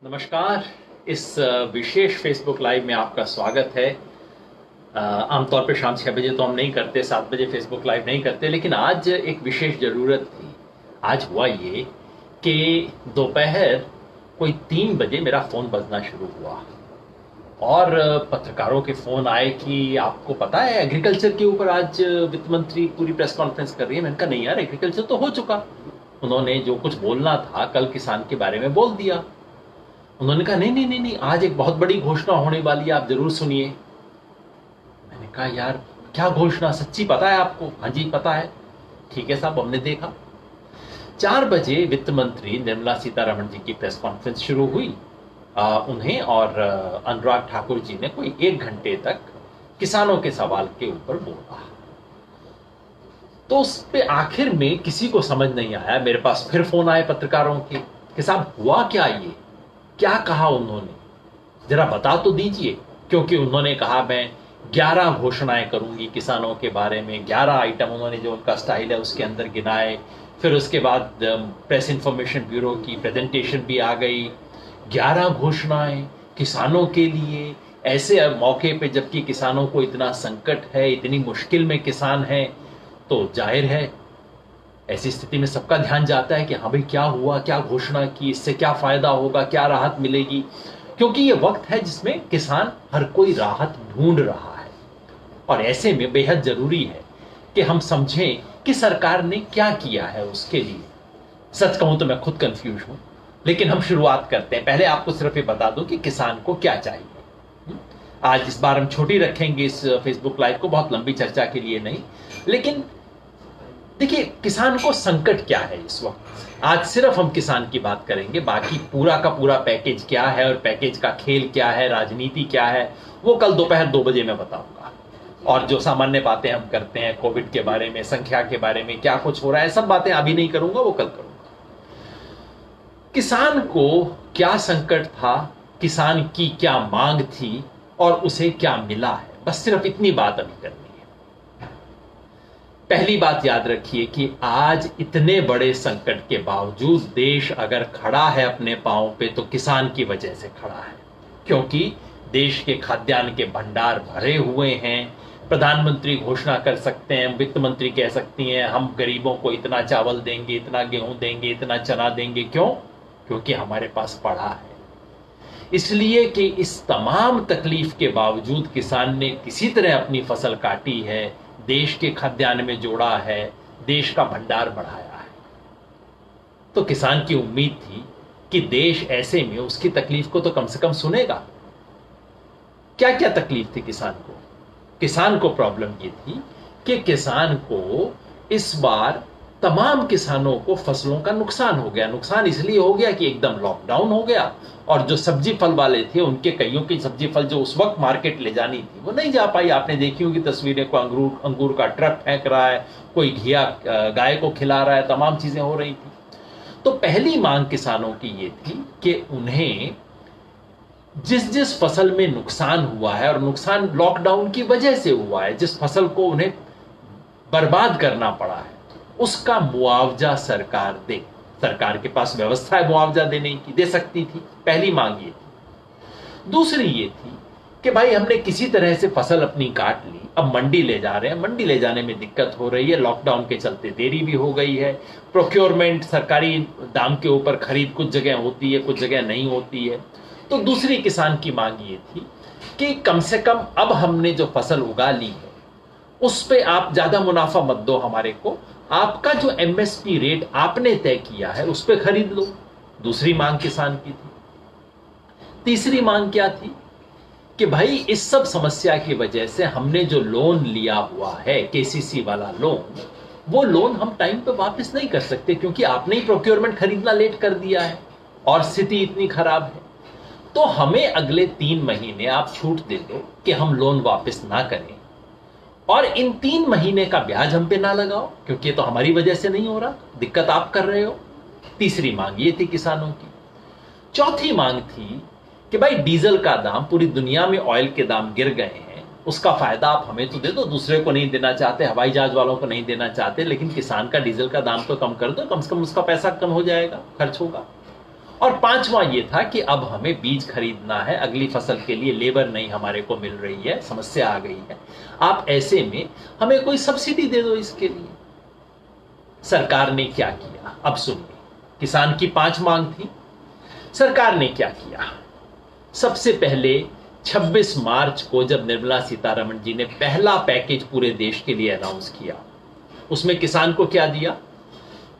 नमस्कार। इस विशेष Facebook live में आपका स्वागत है। आमतौर पे शाम 6 बजे तो हम नहीं करते, 7 बजे फेसबुक लाइव नहीं करते, लेकिन आज एक विशेष ज़रूरत थी। आज हुआ ये कि दोपहर कोई 3 बजे मेरा फ़ोन बजना शुरू हुआ और पत्रकारों के फ़ोन आए कि आपको पता है एग्रीकल्चर के ऊपर आज वित्त मंत्री पूरी प्रेस कॉन्फ्रेंस कर रही है। मैंने कहा नहीं यार, एग्रीकल्चर तो हो चुका, उन्होंने जो कुछ बोलना था कल किसान के बारे में बोल दिया। उन्होंने कहा नहीं नहीं नहीं नहीं, आज एक बहुत बड़ी घोषणा होने वाली है, आप जरूर सुनिए। मैंने कहा यार क्या घोषणा, सच्ची पता है आपको? हाँ जी पता है। ठीक है साहब, हमने देखा। 4 बजे वित्त मंत्री निर्मला सीतारमण जी की प्रेस कॉन्फ्रेंस शुरू हुई। उन्हें और अनुराग ठाकुर जी ने कोई 1 घंटे तक किसानों के सवाल के ऊपर बोला। तो उस पे आखिर में किसी को समझ नहीं आया। मेरे पास फिर फोन आए पत्रकारों के कि साहब हुआ क्या, ये क्या कहा उन्होंने, जरा बता तो दीजिए। क्योंकि उन्होंने कहा मैं 11 घोषणाएं करूंगी किसानों के बारे में। 11 आइटम उन्होंने, जो उनका स्टाइल है उसके अंदर गिनाए। फिर उसके बाद प्रेस इंफॉर्मेशन ब्यूरो की प्रेजेंटेशन भी आ गई। 11 घोषणाएं किसानों के लिए, ऐसे मौके पे जबकि किसानों को इतना संकट है, इतनी मुश्किल में किसान है, तो जाहिर है ऐसी स्थिति में सबका ध्यान जाता है कि हाँ भाई क्या हुआ, क्या घोषणा की, इससे क्या फायदा होगा, क्या राहत मिलेगी। क्योंकि ये वक्त है जिसमें किसान हर कोई राहत ढूंढ रहा है और ऐसे में बेहद जरूरी है कि हम समझें कि सरकार ने क्या किया है उसके लिए। सच कहूं तो मैं खुद कंफ्यूज हूं, लेकिन हम शुरुआत करते हैं। पहले आपको सिर्फ ये बता दूं कि किसान को क्या चाहिए। आज इस बार हम छोटी रखेंगे इस फेसबुक लाइव को, बहुत लंबी चर्चा के लिए नहीं। लेकिन देखिए किसान को संकट क्या है इस वक्त। आज सिर्फ हम किसान की बात करेंगे, बाकी पूरा का पूरा पैकेज क्या है और पैकेज का खेल क्या है, राजनीति क्या है, वो कल दोपहर 2 बजे मैं बताऊंगा। और जो सामान्य बातें हम करते हैं कोविड के बारे में, संख्या के बारे में, क्या कुछ हो रहा है, सब बातें अभी नहीं करूंगा, वो कल करूंगा। किसान को क्या संकट था, किसान की क्या मांग थी और उसे क्या मिला है, बस सिर्फ इतनी बात अभी करनी है। पहली बात याद रखिए कि आज इतने बड़े संकट के बावजूद देश अगर खड़ा है अपने पांव पे तो किसान की वजह से खड़ा है। क्योंकि देश के खाद्यान्न के भंडार भरे हुए हैं। प्रधानमंत्री घोषणा कर सकते हैं, वित्त मंत्री कह सकती हैं हम गरीबों को इतना चावल देंगे, इतना गेहूं देंगे, इतना चना देंगे। क्यों? क्योंकि हमारे पास पड़ा है। इसलिए कि इस तमाम तकलीफ के बावजूद किसान ने किसी तरह अपनी फसल काटी है, देश के खाद्यान्न में जोड़ा है, देश का भंडार बढ़ाया है। तो किसान की उम्मीद थी कि देश ऐसे में उसकी तकलीफ को तो कम से कम सुनेगा। क्या क्या तकलीफ थी किसान को? किसान को प्रॉब्लम ये थी कि किसान को इस बार तमाम किसानों को फसलों का नुकसान हो गया। नुकसान इसलिए हो गया कि एकदम लॉकडाउन हो गया और जो सब्जी फल वाले थे उनके कईयों की सब्जी फल जो उस वक्त मार्केट ले जानी थी वो नहीं जा पाई। आपने देखी होगी तस्वीरें, को अंगूर का ट्रक फेंक रहा है, कोई घिया गाय को खिला रहा है, तमाम चीजें हो रही थी। तो पहली मांग किसानों की ये थी कि उन्हें जिस जिस फसल में नुकसान हुआ है, और नुकसान लॉकडाउन की वजह से हुआ है, जिस फसल को उन्हें बर्बाद करना पड़ा है, उसका मुआवजा सरकार दे। सरकार के पास व्यवस्था है मुआवजा देने की, दे सकती थी। पहली मांग ये थी। दूसरी ये थी कि भाई हमने किसी तरह से फसल अपनी काट ली, अब मंडी ले जा रहे हैं, मंडी ले जाने में दिक्कत हो रही है, लॉकडाउन के चलते देरी भी हो गई है, प्रोक्योरमेंट सरकारी दाम के ऊपर खरीद कुछ जगह होती है, कुछ जगह नहीं होती है। तो दूसरी किसान की मांग ये थी कि कम से कम अब हमने जो फसल उगा ली है उस पे आप ज्यादा मुनाफा मत दो हमारे को, आपका जो एमएसपी रेट आपने तय किया है उस पे खरीद लो। दूसरी मांग किसान की थी। तीसरी मांग क्या थी कि भाई इस सब समस्या की वजह से हमने जो लोन लिया हुआ है, केसीसी वाला लोन, वो लोन हम टाइम पे वापस नहीं कर सकते क्योंकि आपने ही प्रोक्योरमेंट खरीदना लेट कर दिया है और स्थिति इतनी खराब है। तो हमें अगले 3 महीने आप छूट दे दो कि हम लोन वापस ना करें और इन 3 महीने का ब्याज हम पे ना लगाओ, क्योंकि ये तो हमारी वजह से नहीं हो रहा, दिक्कत आप कर रहे हो। तीसरी मांग ये थी किसानों की। चौथी मांग थी कि भाई डीजल का दाम, पूरी दुनिया में ऑयल के दाम गिर गए हैं, उसका फायदा आप हमें तो दे दो, दूसरे को नहीं देना चाहते, हवाई जहाज वालों को नहीं देना चाहते, लेकिन किसान का डीजल का दाम तो कम कर दो, कम से कम उसका पैसा कम हो जाएगा, खर्च होगा। और पांचवां ये था कि अब हमें बीज खरीदना है, अगली फसल के लिए लेबर नहीं हमारे को मिल रही है, समस्या आ गई है, आप ऐसे में हमें कोई सब्सिडी दे दो इसके लिए। सरकार ने क्या किया, अब सुनिए। किसान की 5 मांग थी, सरकार ने क्या किया। सबसे पहले 26 मार्च को जब निर्मला सीतारमण जी ने पहला पैकेज पूरे देश के लिए अनाउंस किया, उसमें किसान को क्या दिया,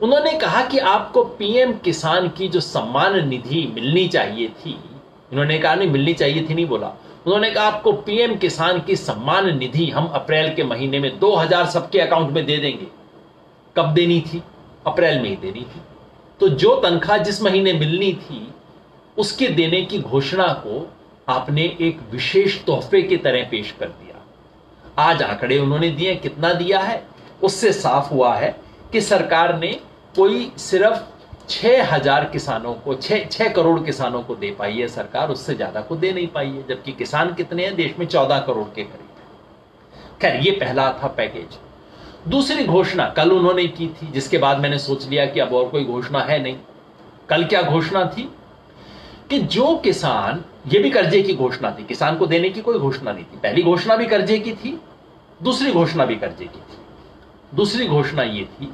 उन्होंने कहा कि आपको पीएम किसान की जो सम्मान निधि मिलनी चाहिए थी, उन्होंने कहा नहीं मिलनी चाहिए थी नहीं बोला, उन्होंने कहा आपको पीएम किसान की सम्मान निधि हम अप्रैल के महीने में 2000 सबके अकाउंट में दे देंगे। कब देनी थी, अप्रैल में ही देनी थी। तो जो तनख्वाह जिस महीने मिलनी थी उसके देने की घोषणा को आपने एक विशेष तोहफे की तरह पेश कर दिया। आज आंकड़े उन्होंने दिए, कितना दिया है उससे साफ हुआ है कि सरकार ने कोई सिर्फ 6000 किसानों को 6 करोड़ किसानों को दे पाई है सरकार, उससे ज्यादा को दे नहीं पाई है, जबकि किसान कितने हैं देश में, 14 करोड़ के करीब। खैर ये पहला था पैकेज। दूसरी घोषणा कल उन्होंने की थी, जिसके बाद मैंने सोच लिया कि अब और कोई घोषणा है नहीं। कल क्या घोषणा थी कि जो किसान, ये भी कर्जे की घोषणा थी, किसान को देने की कोई घोषणा नहीं थी। पहली घोषणा भी कर्जे की थी, दूसरी घोषणा भी कर्जे की थी। दूसरी घोषणा ये थी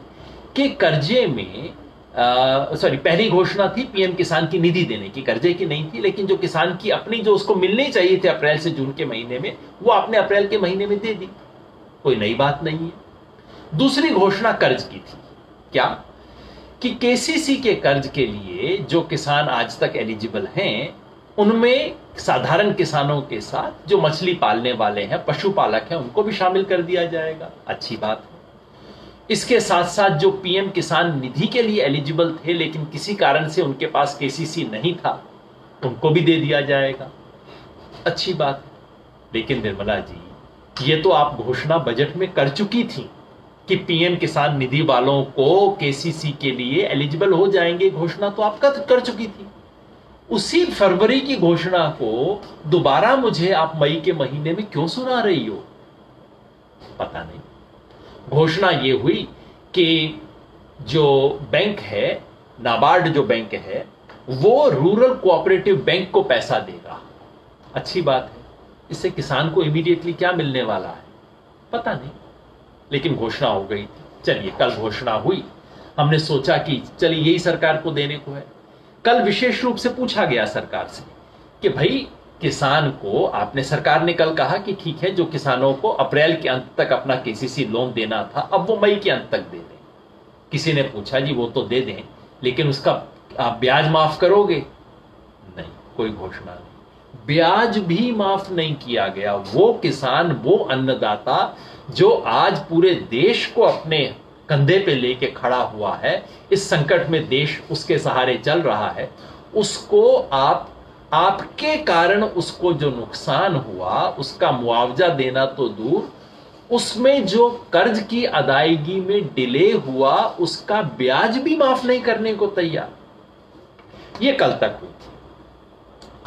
कि कर्जे में पहली घोषणा थी पीएम किसान की निधि देने की, कर्जे की नहीं थी, लेकिन जो किसान की अपनी जो उसको मिलने चाहिए थे अप्रैल से जून के महीने में, वो आपने अप्रैल के महीने में दे दी, कोई नई बात नहीं है। दूसरी घोषणा कर्ज की थी, क्या कि केसीसी के कर्ज के लिए जो किसान आज तक एलिजिबल हैं, उनमें साधारण किसानों के साथ जो मछली पालने वाले हैं, पशुपालक हैं, उनको भी शामिल कर दिया जाएगा। अच्छी बात है। इसके साथ साथ जो पीएम किसान निधि के लिए एलिजिबल थे लेकिन किसी कारण से उनके पास केसीसी नहीं था, उनको भी दे दिया जाएगा। अच्छी बात है। लेकिन निर्मला जी, ये तो आप घोषणा बजट में कर चुकी थी कि पीएम किसान निधि वालों को केसीसी के लिए एलिजिबल हो जाएंगे, घोषणा तो आप कर चुकी थी। उसी फरवरी की घोषणा को दोबारा मुझे आप मई के महीने में क्यों सुना रही हो, पता नहीं। घोषणा ये हुई कि जो बैंक है, नाबार्ड जो बैंक है, वो रूरल कोऑपरेटिव बैंक को पैसा देगा। अच्छी बात है। इससे किसान को इमीडिएटली क्या मिलने वाला है पता नहीं, लेकिन घोषणा हो गई थी। चलिए, कल घोषणा हुई, हमने सोचा कि चलिए यही सरकार को देने को है। कल विशेष रूप से पूछा गया सरकार से कि भाई किसान को, आपने, सरकार ने कल कहा कि ठीक है, जो किसानों को अप्रैल के अंत तक अपना केसीसी लोन देना था, अब वो मई के अंत तक दे दें। किसी ने पूछा जी वो तो दे दें, लेकिन उसका आप ब्याज माफ करोगे? नहीं, कोई घोषणा नहीं। ब्याज भी माफ नहीं किया गया। वो किसान, वो अन्नदाता जो आज पूरे देश को अपने कंधे पे लेके खड़ा हुआ है, इस संकट में देश उसके सहारे चल रहा है, उसको आपके कारण उसको जो नुकसान हुआ उसका मुआवजा देना तो दूर, उसमें जो कर्ज की अदायगी में डिले हुआ उसका ब्याज भी माफ नहीं करने को तैयार। ये कल तक हुई थी।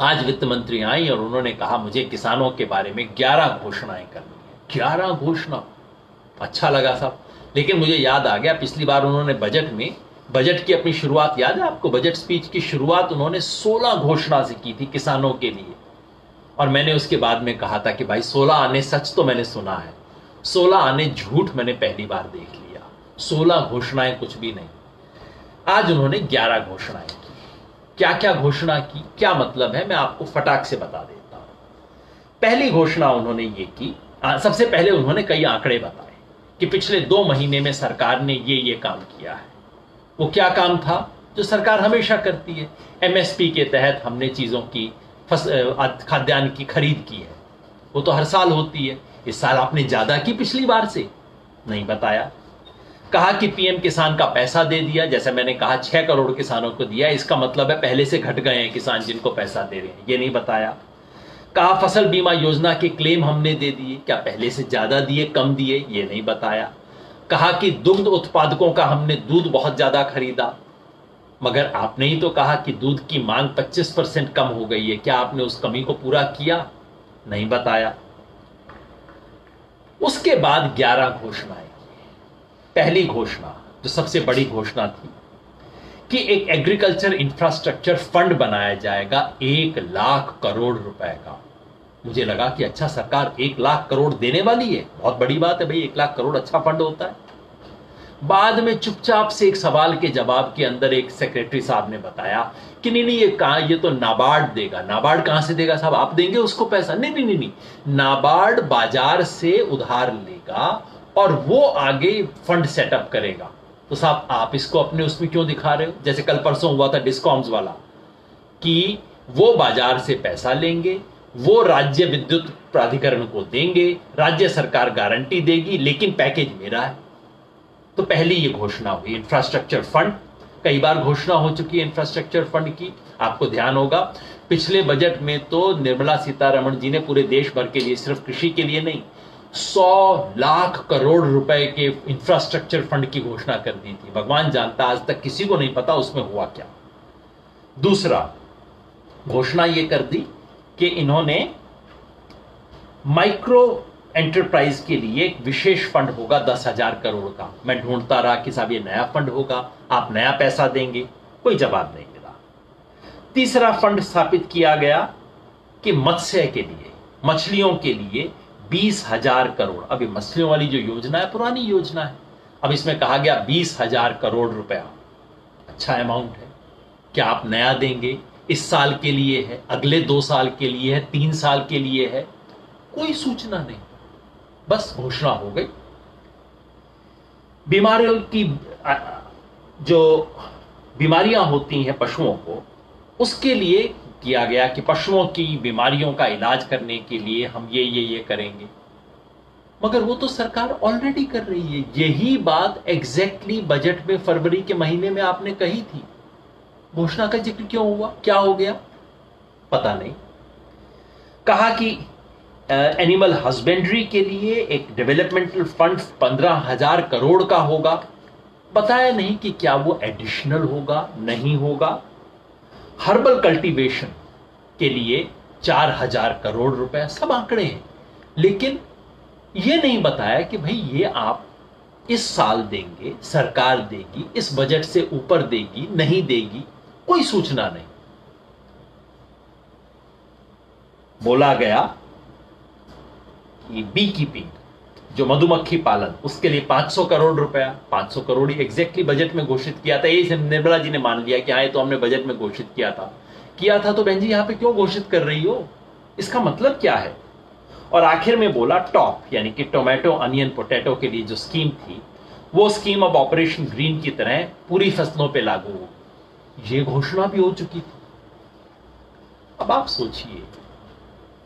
आज वित्त मंत्री आई और उन्होंने कहा मुझे किसानों के बारे में 11 घोषणाएं करनी है। 11 घोषणा, अच्छा लगा साहब। लेकिन मुझे याद आ गया, पिछली बार उन्होंने बजट की अपनी शुरुआत याद है आपको? बजट स्पीच की शुरुआत उन्होंने 16 घोषणा से की थी किसानों के लिए, और मैंने उसके बाद में कहा था कि भाई 16 आने सच तो मैंने सुना है, 16 आने झूठ मैंने पहली बार देख लिया। 16 घोषणाएं कुछ भी नहीं। आज उन्होंने 11 घोषणाएं की। क्या क्या घोषणा की, क्या मतलब है, मैं आपको फटाक से बता देता हूं। पहली घोषणा उन्होंने ये की, सबसे पहले उन्होंने कई आंकड़े बताए कि पिछले 2 महीने में सरकार ने ये काम किया है। वो क्या काम था जो सरकार हमेशा करती है? एमएसपी के तहत हमने चीजों की, खाद्यान्न की खरीद की है। वो तो हर साल होती है। इस साल आपने ज्यादा की पिछली बार से? नहीं बताया। कहा कि पीएम किसान का पैसा दे दिया, जैसे मैंने कहा 6 करोड़ किसानों को दिया, इसका मतलब है पहले से घट गए हैं किसान जिनको पैसा दे रहे हैं, ये नहीं बताया। कहा फसल बीमा योजना के क्लेम हमने दे दिए, क्या पहले से ज्यादा दिए, कम दिए, ये नहीं बताया। कहा कि दुग्ध उत्पादकों का हमने दूध बहुत ज्यादा खरीदा, मगर आपने ही तो कहा कि दूध की मांग 25% कम हो गई है, क्या आपने उस कमी को पूरा किया? नहीं बताया। उसके बाद 11 घोषणाएं की। पहली घोषणा जो सबसे बड़ी घोषणा थी कि एक एग्रीकल्चर इंफ्रास्ट्रक्चर फंड बनाया जाएगा 1 लाख करोड़ रुपए का। मुझे लगा कि अच्छा, सरकार 1 लाख करोड़ देने वाली है, बहुत बड़ी बात है भाई, 1 लाख करोड़ अच्छा फंड होता है। बाद में चुपचाप से एक सवाल के जवाब के अंदर एक सेक्रेटरी साहब ने बताया कि नहीं नहीं, ये तो नाबार्ड देगा। नाबार्ड कहां से देगा साहब, आप देंगे उसको पैसा? नहीं नहीं नहीं नहीं, नाबार्ड बाजार से उधार लेगा और वो आगे फंड सेटअप करेगा। तो साहब आप इसको अपने उसमें क्यों दिखा रहे हो? जैसे कल परसों हुआ था डिस्कॉम्स वाला, कि वो बाजार से पैसा लेंगे, वो राज्य विद्युत प्राधिकरण को देंगे, राज्य सरकार गारंटी देगी, लेकिन पैकेज मेरा है। तो पहली ये घोषणा हुई इंफ्रास्ट्रक्चर फंड। कई बार घोषणा हो चुकी है इंफ्रास्ट्रक्चर फंड की, आपको ध्यान होगा। पिछले बजट में तो निर्मला सीतारमण जी ने पूरे देश भर के लिए, सिर्फ कृषि के लिए नहीं, 100 लाख करोड़ रुपए के इंफ्रास्ट्रक्चर फंड की घोषणा कर दी थी। भगवान जानता, आज तक किसी को नहीं पता उसमें हुआ क्या। दूसरा, घोषणा यह कर दी कि इन्होंने माइक्रो एंटरप्राइज के लिए एक विशेष फंड होगा 10,000 करोड़ का। मैं ढूंढता रहा कि साहब ये नया फंड होगा, आप नया पैसा देंगे, कोई जवाब नहीं मिला। तीसरा फंड स्थापित किया गया कि मत्स्य के लिए, मछलियों के लिए 20,000 करोड़। अब ये मछलियों वाली जो योजना है पुरानी योजना है, अब इसमें कहा गया 20,000 करोड़ रुपया। अच्छा अमाउंट है, क्या आप नया देंगे? इस साल के लिए है, अगले 2 साल के लिए है, 3 साल के लिए है? कोई सूचना नहीं, बस घोषणा हो गई। बीमारियों की, जो बीमारियां होती हैं पशुओं को, उसके लिए किया गया कि पशुओं की बीमारियों का इलाज करने के लिए हम ये करेंगे। मगर वो तो सरकार ऑलरेडी कर रही है। यही बात एग्जैक्टली बजट में फरवरी के महीने में आपने कही थी। घोषणा का जिक्र क्यों हुआ, क्या हो गया, पता नहीं। कहा कि एनिमल हस्बेंड्री के लिए एक डेवलपमेंटल फंड 15,000 करोड़ का होगा। बताया नहीं कि क्या वो एडिशनल होगा, नहीं होगा। हर्बल कल्टीवेशन के लिए 4,000 करोड़ रुपए, सब आंकड़े हैं, लेकिन ये नहीं बताया कि भाई ये आप इस साल देंगे, सरकार देगी, इस बजट से ऊपर देगी, नहीं देगी, कोई सूचना नहीं। बोला गया कि बी कीपिंग, जो मधुमक्खी पालन, उसके लिए 500 करोड़ रुपया, 500 करोड़ ही एग्जैक्टली बजट में घोषित किया था। ये निर्मला जी ने मान लिया कि हाँ, तो हमने बजट में घोषित किया था। तो बहन जी यहां पे क्यों घोषित कर रही हो, इसका मतलब क्या है? और आखिर में बोला टॉप, यानी कि टोमेटो, अनियन, पोटैटो के लिए जो स्कीम थी, वो स्कीम अब ऑपरेशन ग्रीन की तरह पूरी फसलों पे लागू हो। ये घोषणा भी हो चुकी थी। अब आप सोचिए,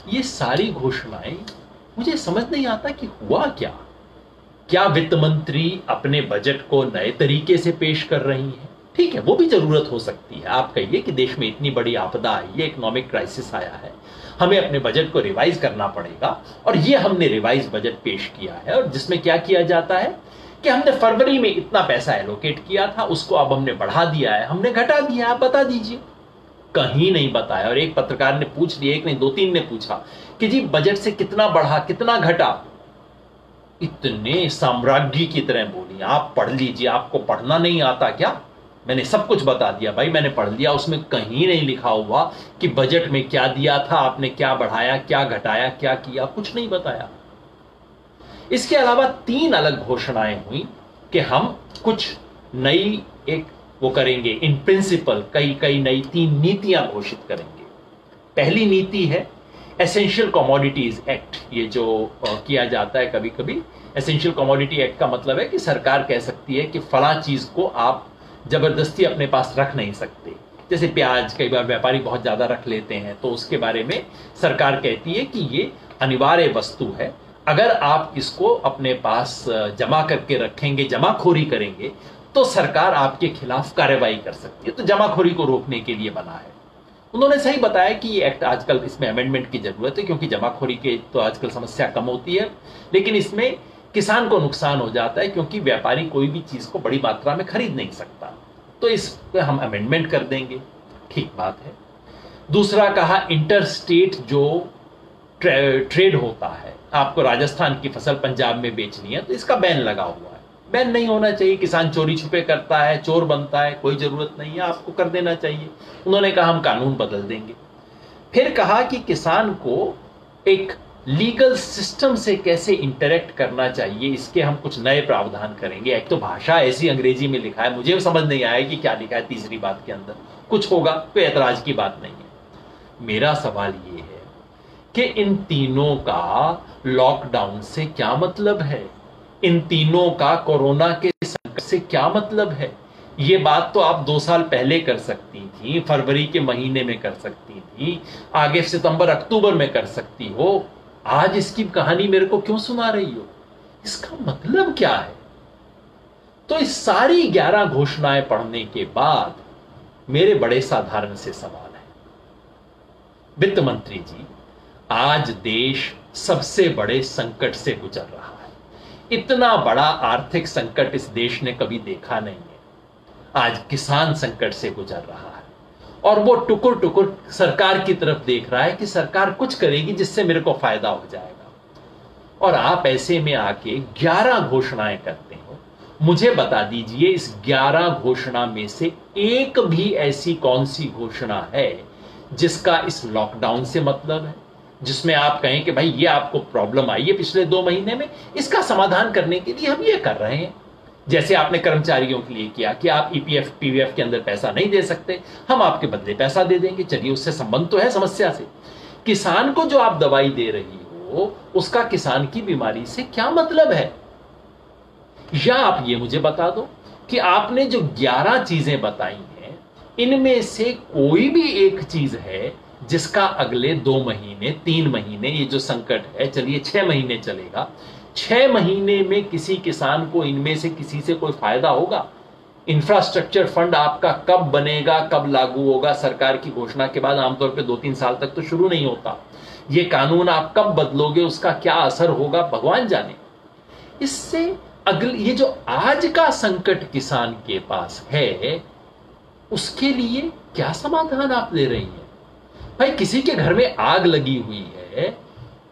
ये सारी घोषणाएं, मुझे समझ नहीं आता कि हुआ क्या। क्या वित्त मंत्री अपने बजट को नए तरीके से पेश कर रही हैं? ठीक है, वो भी जरूरत हो सकती है। आप कहिए कि देश में इतनी बड़ी आपदा आई है, इकोनॉमिक क्राइसिस आया है, हमें अपने बजट को रिवाइज करना पड़ेगा, और ये हमने रिवाइज बजट पेश किया है, और जिसमें क्या किया जाता है कि हमने फरवरी में इतना पैसा एलोकेट किया था, उसको अब हमने बढ़ा दिया है, हमने घटा दिया, आप बता दीजिए। कहीं नहीं बताया। और एक पत्रकार ने पूछ लिया, एक नहीं 2-3 ने पूछा कि जी बजट से कितना बढ़ा, कितना घटा? इतने साम्राज्ञी की तरह बोली, आप पढ़ लीजिए, आपको पढ़ना नहीं आता क्या? मैंने सब कुछ बता दिया भाई, मैंने पढ़ लिया। उसमें कहीं नहीं लिखा हुआ कि बजट में क्या दिया था, आपने क्या बढ़ाया, क्या घटाया, क्या किया, कुछ नहीं बताया। इसके अलावा 3 अलग घोषणाएं हुई कि हम कुछ नई एक वो करेंगे, इन प्रिंसिपल कई नई 3 नीतियां घोषित करेंगे। पहली नीति है एसेंशियल कमोडिटीज एक्ट। ये जो किया जाता है कभी कभी, एसेंशियल कमोडिटी एक्ट का मतलब है कि सरकार कह सकती है कि फला चीज को आप जबरदस्ती अपने पास रख नहीं सकते। जैसे प्याज कई बार व्यापारी बहुत ज्यादा रख लेते हैं, तो उसके बारे में सरकार कहती है कि ये अनिवार्य वस्तु है, अगर आप इसको अपने पास जमा करके रखेंगे, जमाखोरी करेंगे, तो सरकार आपके खिलाफ कार्रवाई कर सकती है। तो जमाखोरी को रोकने के लिए बना है। उन्होंने सही बताया कि ये एक्ट आजकल, इसमें अमेंडमेंट की जरूरत है, क्योंकि जमाखोरी के तो आजकल समस्या कम होती है, लेकिन इसमें किसान को नुकसान हो जाता है, क्योंकि व्यापारी कोई भी चीज को बड़ी मात्रा में खरीद नहीं सकता। तो इस पर हम अमेंडमेंट कर देंगे, ठीक बात है। दूसरा कहा इंटर स्टेट जो ट्रेड होता है, आपको राजस्थान की फसल पंजाब में बेचनी है तो इसका बैन लगा हुआ है। बैन नहीं होना चाहिए। किसान चोरी छुपे करता है, चोर बनता है, कोई जरूरत नहीं है, आपको कर देना चाहिए। उन्होंने कहा हम कानून बदल देंगे। फिर कहा कि किसान को एक लीगल सिस्टम से कैसे इंटरेक्ट करना चाहिए, इसके हम कुछ नए प्रावधान करेंगे। एक तो भाषा ऐसी अंग्रेजी में लिखा है, मुझे समझ नहीं आया कि क्या लिखा है तीसरी बात के अंदर। कुछ होगा, कोई ऐतराज की बात नहीं है। मेरा सवाल ये है कि इन तीनों का लॉकडाउन से क्या मतलब है, इन तीनों का कोरोना के संकट से क्या मतलब है। ये बात तो आप 2 साल पहले कर सकती थी, फरवरी के महीने में कर सकती थी, आगे सितंबर अक्टूबर में कर सकती हो। आज इसकी कहानी मेरे को क्यों सुना रही हो, इसका मतलब क्या है। तो इस सारी 11 घोषणाएं पढ़ने के बाद मेरे बड़े साधारण से सवाल है। वित्त मंत्री जी, आज देश सबसे बड़े संकट से गुजर रहा है। इतना बड़ा आर्थिक संकट इस देश ने कभी देखा नहीं है। आज किसान संकट से गुजर रहा है और वो टुकुर टुकुर सरकार की तरफ देख रहा है कि सरकार कुछ करेगी जिससे मेरे को फायदा हो जाएगा। और आप ऐसे में आके 11 घोषणाएं करते हो। मुझे बता दीजिए, इस 11 घोषणा में से एक भी ऐसी कौन सी घोषणा है जिसका इस लॉकडाउन से मतलब है, जिसमें आप कहें कि भाई ये आपको प्रॉब्लम आई है पिछले 2 महीने में, इसका समाधान करने के लिए हम ये कर रहे हैं। जैसे आपने कर्मचारियों के लिए किया कि आप ईपीएफ पीवीएफ के अंदर पैसा नहीं दे सकते, हम आपके बदले पैसा दे देंगे। चलिए, उससे संबंध तो है समस्या से। किसान को जो आप दवाई दे रही हो उसका किसान की बीमारी से क्या मतलब है। या आप ये मुझे बता दो कि आपने जो 11 चीजें बताई हैं, इनमें से कोई भी एक चीज है जिसका अगले 2 महीने 3 महीने, ये जो संकट है, चलिए 6 महीने चलेगा, 6 महीने में किसी किसान को इनमें से किसी से कोई फायदा होगा। इंफ्रास्ट्रक्चर फंड आपका कब बनेगा, कब लागू होगा, सरकार की घोषणा के बाद आमतौर पे 2-3 साल तक तो शुरू नहीं होता। ये कानून आप कब बदलोगे, उसका क्या असर होगा, भगवान जाने। इससे अगले ये जो आज का संकट किसान के पास है, उसके लिए क्या समाधान आप दे रही हैं। भाई, किसी के घर में आग लगी हुई है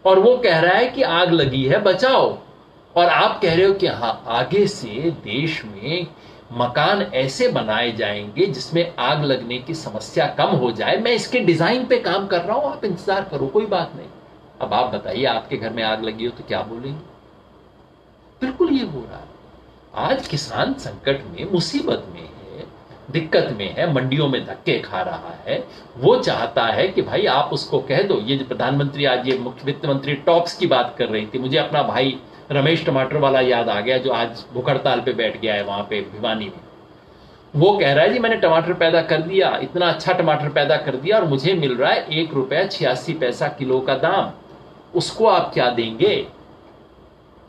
और वो कह रहा है कि आग लगी है, बचाओ, और आप कह रहे हो कि हाँ, आगे से देश में मकान ऐसे बनाए जाएंगे जिसमें आग लगने की समस्या कम हो जाए, मैं इसके डिजाइन पे काम कर रहा हूं, आप इंतजार करो, कोई बात नहीं। अब आप बताइए, आपके घर में आग लगी हो तो क्या बोलेंगे। बिल्कुल ये हो रहा है। आज किसान संकट में, मुसीबत में है, दिक्कत में है, मंडियों में धक्के खा रहा है। वो चाहता है कि भाई आप उसको कह दो। ये प्रधानमंत्री आज ये मुख्य वित्त मंत्री टॉप्स की बात कर रही थी, मुझे अपना भाई रमेश टमाटर वाला याद आ गया, जो आज भूख हड़ताल पे बैठ गया है वहां पे भिवानी में। वो कह रहा है जी मैंने टमाटर पैदा कर दिया, इतना अच्छा टमाटर पैदा कर दिया, और मुझे मिल रहा है ₹1.86 किलो का दाम। उसको आप क्या देंगे।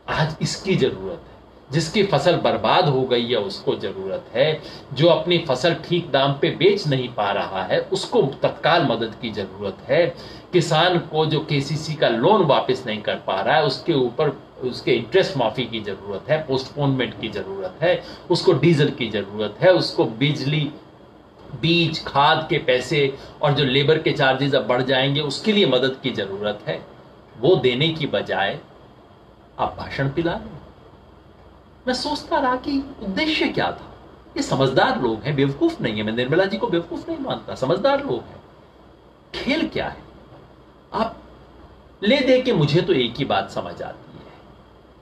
आज इसकी जरूरत है। जिसकी फसल बर्बाद हो गई है उसको जरूरत है। जो अपनी फसल ठीक दाम पे बेच नहीं पा रहा है उसको तत्काल मदद की जरूरत है। किसान को जो केसीसी का लोन वापस नहीं कर पा रहा है उसके ऊपर उसके इंटरेस्ट माफी की जरूरत है, पोस्टपोनमेंट की जरूरत है, उसको डीजल की जरूरत है, उसको बिजली, बीज, खाद के पैसे और जो लेबर के चार्जेस अब बढ़ जाएंगे उसके लिए मदद की जरूरत है। वो देने की बजाय आप भाषण पिला रहे। मैं सोचता रहा कि उद्देश्य क्या था। ये समझदार लोग हैं, बेवकूफ नहीं है। मैं निर्मला जी को बेवकूफ नहीं मानता, समझदार लोग हैं। खेल क्या है। आप ले दे के मुझे तो एक ही बात समझ आती है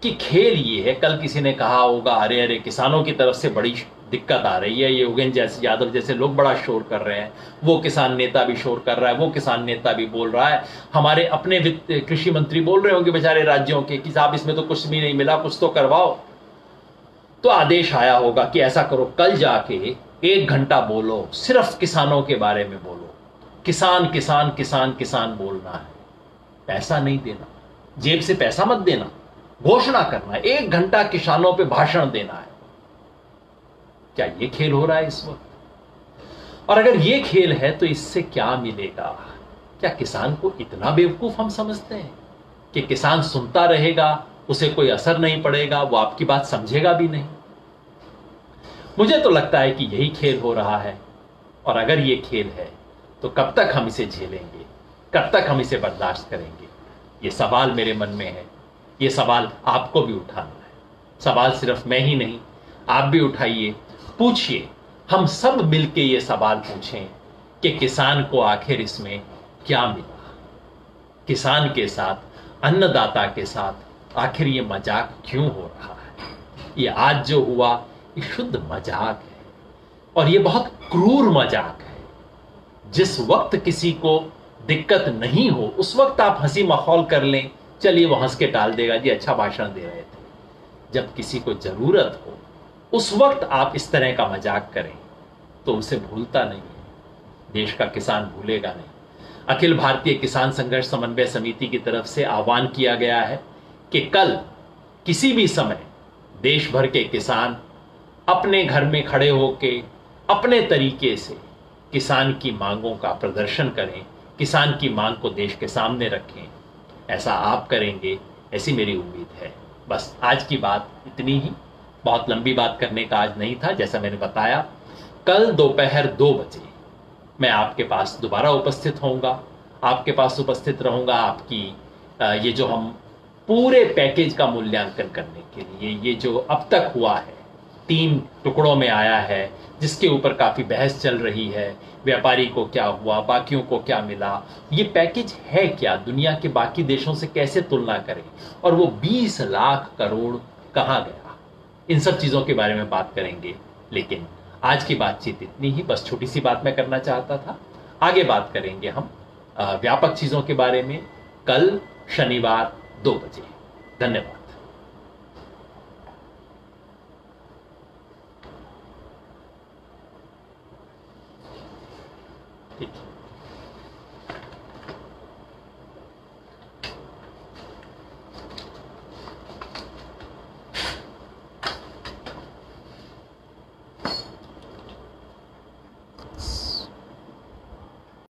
कि खेल ये है। कल किसी ने कहा होगा अरे अरे किसानों की तरफ से बड़ी दिक्कत आ रही है, ये योगेंद्र जैसे यादव जैसे लोग बड़ा शोर कर रहे हैं, वो किसान नेता भी शोर कर रहा है, वो किसान नेता भी बोल रहा है, हमारे अपने वित्त कृषि मंत्री बोल रहे होंगे बेचारे राज्यों के कि साहब इसमें तो कुछ भी नहीं मिला, कुछ तो करवाओ। तो आदेश आया होगा कि ऐसा करो, कल जाके 1 घंटा बोलो, सिर्फ किसानों के बारे में बोलो, किसान किसान किसान किसान बोलना है, पैसा नहीं देना, जेब से पैसा मत देना, घोषणा करना है, 1 घंटा किसानों पे भाषण देना है। क्या ये खेल हो रहा है इस वक्त। और अगर ये खेल है तो इससे क्या मिलेगा। क्या किसान को इतना बेवकूफ हम समझते हैं कि किसान सुनता रहेगा, उसे कोई असर नहीं पड़ेगा, वो आपकी बात समझेगा भी नहीं। मुझे तो लगता है कि यही खेल हो रहा है। और अगर ये खेल है तो कब तक हम इसे झेलेंगे, कब तक हम इसे बर्दाश्त करेंगे। ये सवाल मेरे मन में है, ये सवाल आपको भी उठाना है। सवाल सिर्फ मैं ही नहीं, आप भी उठाइए, पूछिए, हम सब मिलके ये सवाल पूछें कि किसान को आखिर इसमें क्या मिला, किसान के साथ, अन्नदाता के साथ आखिर ये मजाक क्यों हो रहा है। ये आज जो हुआ ये शुद्ध मजाक है, और ये बहुत क्रूर मजाक है। जिस वक्त किसी को दिक्कत नहीं हो उस वक्त आप हंसी मखौल कर लें, चलिए वो हंस के टाल देगा, जी अच्छा भाषण दे रहे थे। जब किसी को जरूरत हो उस वक्त आप इस तरह का मजाक करें तो उसे भूलता नहीं है, देश का किसान भूलेगा नहीं। अखिल भारतीय किसान संघर्ष समन्वय समिति की तरफ से आह्वान किया गया है कि कल किसी भी समय देश भर के किसान अपने घर में खड़े होकर अपने तरीके से किसान की मांगों का प्रदर्शन करें, किसान की मांग को देश के सामने रखें। ऐसा आप करेंगे, ऐसी मेरी उम्मीद है। बस आज की बात इतनी ही, बहुत लंबी बात करने का आज नहीं था। जैसा मैंने बताया, कल दोपहर 2 बजे मैं आपके पास दोबारा उपस्थित होऊंगा, आपके पास उपस्थित रहूंगा आपकी ये जो हम पूरे पैकेज का मूल्यांकन करने के लिए, ये जो अब तक हुआ है 3 टुकड़ों में आया है, जिसके ऊपर काफी बहस चल रही है, व्यापारी को क्या हुआ, बाकियों को क्या मिला, ये पैकेज है क्या, दुनिया के बाकी देशों से कैसे तुलना करें, और वो 20 लाख करोड़ कहां गया, इन सब चीजों के बारे में बात करेंगे। लेकिन आज की बातचीत इतनी ही, बस छोटी सी बात मैं करना चाहता था। आगे बात करेंगे हम व्यापक चीजों के बारे में कल शनिवार 2 बजे। धन्यवाद। ठीक है।